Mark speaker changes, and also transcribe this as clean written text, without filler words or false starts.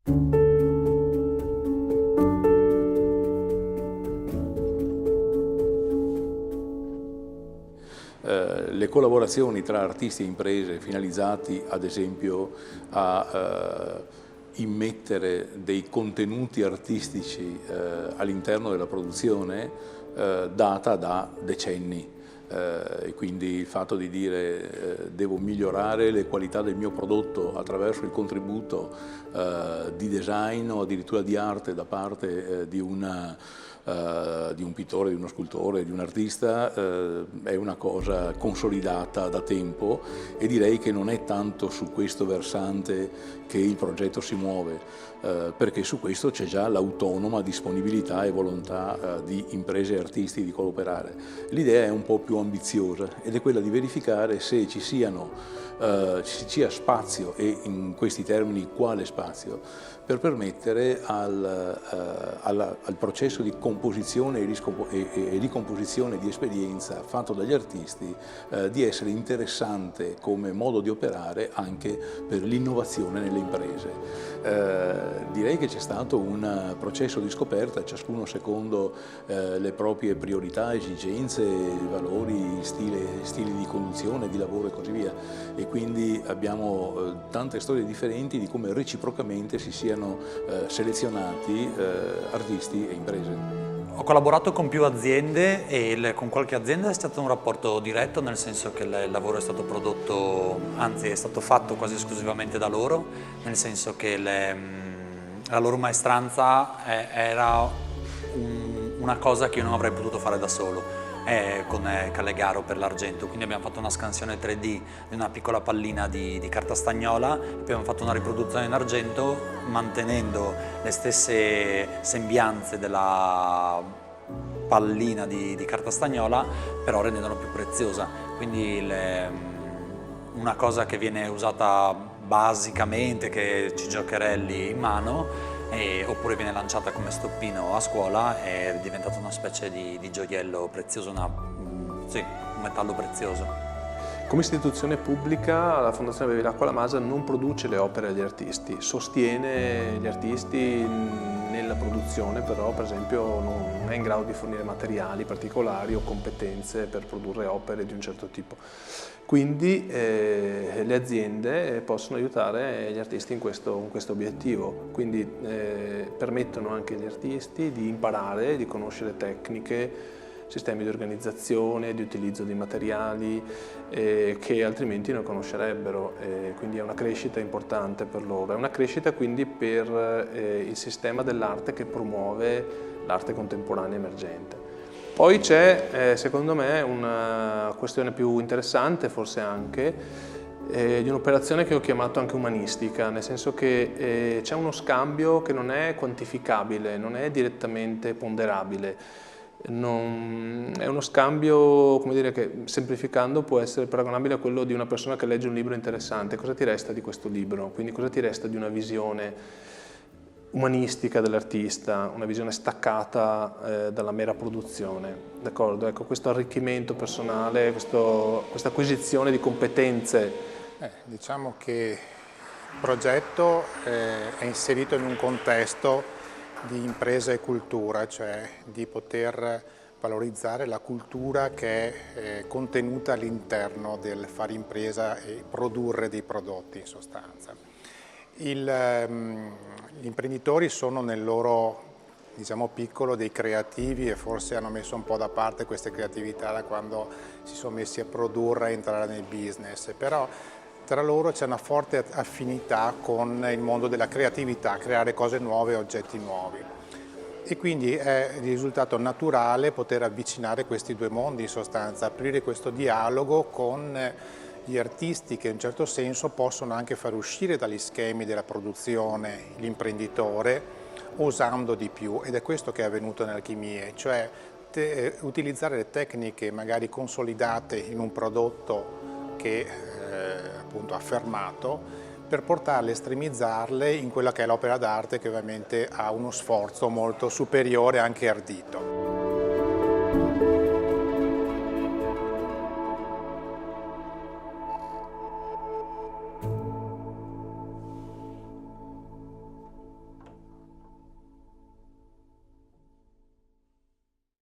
Speaker 1: Le collaborazioni tra artisti e imprese finalizzati ad esempio a immettere dei contenuti artistici all'interno della produzione data da decenni. E quindi il fatto di dire devo migliorare le qualità del mio prodotto attraverso il contributo di design o addirittura di arte da parte di un pittore, di uno scultore, di un artista, è una cosa consolidata da tempo e direi che non è tanto su questo versante che il progetto si muove, perché su questo c'è già l'autonoma disponibilità e volontà di imprese e artisti di cooperare. L'idea è un po' più ambiziosa ed è quella di verificare se ci sia spazio e in questi termini quale spazio per permettere al processo di composizione e ricomposizione di esperienza fatto dagli artisti di essere interessante come modo di operare anche per l'innovazione nelle imprese. Direi che c'è stato un processo di scoperta, ciascuno secondo le proprie priorità, esigenze, valori, stili di conduzione, di lavoro e così via. E quindi abbiamo tante storie differenti di come reciprocamente si siano selezionati artisti e imprese.
Speaker 2: Ho collaborato con più aziende e con qualche azienda è stato un rapporto diretto, nel senso che il lavoro è stato prodotto, anzi è stato fatto quasi esclusivamente da loro, nel senso che la loro maestranza era una cosa che io non avrei potuto fare da solo. Con Callegaro per l'argento, quindi abbiamo fatto una scansione 3D di una piccola pallina di carta stagnola, abbiamo fatto una riproduzione in argento mantenendo le stesse sembianze della pallina di carta stagnola, però rendendola più preziosa. Quindi una cosa che viene usata basicamente, che ci giocherelli in mano, oppure viene lanciata come stoppino a scuola, è diventata una specie di gioiello prezioso, sì, un metallo prezioso.
Speaker 3: Come istituzione pubblica la Fondazione Bevilacqua La Masa non produce le opere agli artisti, sostiene gli artisti nella produzione, però per esempio non è in grado di fornire materiali particolari o competenze per produrre opere di un certo tipo. Quindi le aziende possono aiutare gli artisti in questo obiettivo, quindi permettono anche agli artisti di imparare, di conoscere tecniche, sistemi di organizzazione, di utilizzo di materiali che altrimenti non conoscerebbero, quindi è una crescita importante per loro. È una crescita quindi per il sistema dell'arte che promuove l'arte contemporanea emergente. Poi c'è, secondo me, una questione più interessante, forse anche, di un'operazione che ho chiamato anche umanistica, nel senso che c'è uno scambio che non è quantificabile, non è direttamente ponderabile. È uno scambio, come dire, che semplificando può essere paragonabile a quello di una persona che legge un libro interessante. Cosa ti resta di questo libro? Quindi cosa ti resta di una visione umanistica dell'artista, una visione staccata dalla mera produzione, d'accordo? Ecco, questo arricchimento personale, questa acquisizione di competenze.
Speaker 4: Diciamo che il progetto è inserito in un contesto di impresa e cultura, cioè di poter valorizzare la cultura che è contenuta all'interno del fare impresa e produrre dei prodotti in sostanza. Gli imprenditori sono nel loro, diciamo, piccolo dei creativi e forse hanno messo un po' da parte queste creatività da quando si sono messi a produrre, a entrare nel business, però tra loro c'è una forte affinità con il mondo della creatività, creare cose nuove, oggetti nuovi. E quindi è risultato naturale poter avvicinare questi due mondi in sostanza, aprire questo dialogo con gli artisti che in un certo senso possono anche far uscire dagli schemi della produzione l'imprenditore osando di più, ed è questo che è avvenuto nell'Alchimie, cioè utilizzare le tecniche magari consolidate in un prodotto che appunto affermato, per portarle, estremizzarle in quella che è l'opera d'arte, che ovviamente ha uno sforzo molto superiore, anche ardito.